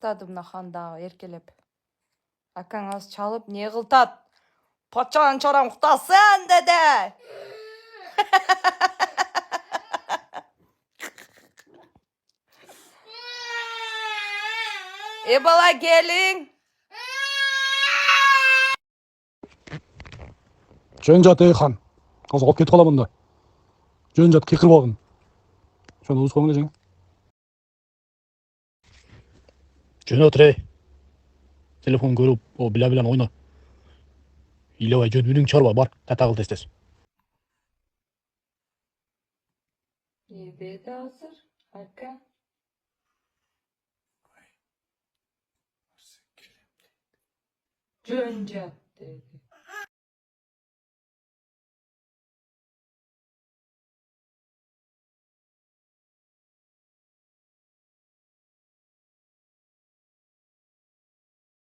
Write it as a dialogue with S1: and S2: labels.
S1: Тады мына ханда еркелеп. Акаңыз чалып, не қылтат? Патшаның чорам құтасын, деді. Бала келің.
S2: Жөн жат хан. Азыр алып кетип каламын да. Жөн жат кыйкырып алгын. Шону узгон эле жаңы. Жөн отыр. Телефон көрүп, о биля-билан ойно. Илебай жөн үнүң чыгарба, бар, тата кыл тез-тез.
S1: Не деді азыр, ака? Жөн жат деді.